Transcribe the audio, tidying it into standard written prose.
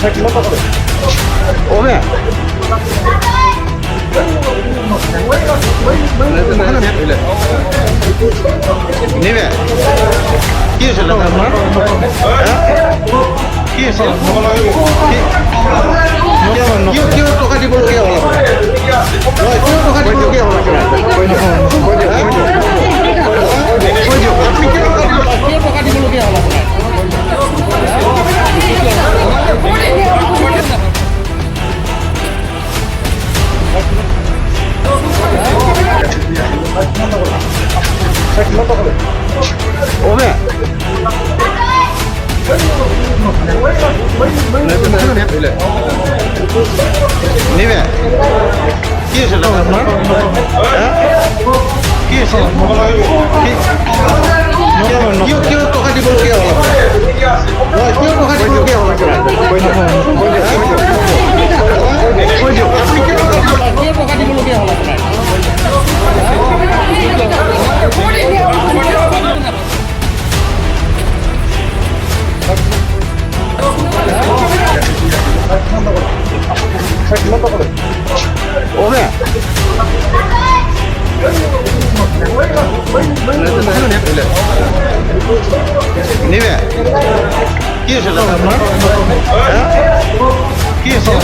ওমে নিবে কি হয়েছিল আপনার কি হয়েছিল কিয় টকা দিবলগীয়া হ'ল কিয় টকা দিবলগীয়া হ'ল কিয় টকা দিবলগীয়া হ'ল ওমে নিবে কি হয়েছিল আপনার কি হয়েছিল কিয় টকা দিবলগীয়া হ'ল কিয় টকা দিবলগীয়া হ'ল কিয় টকা দিবলগীয়া হ'ল ওমে নিবে কি হয়েছিল আপনার কি হয়েছিল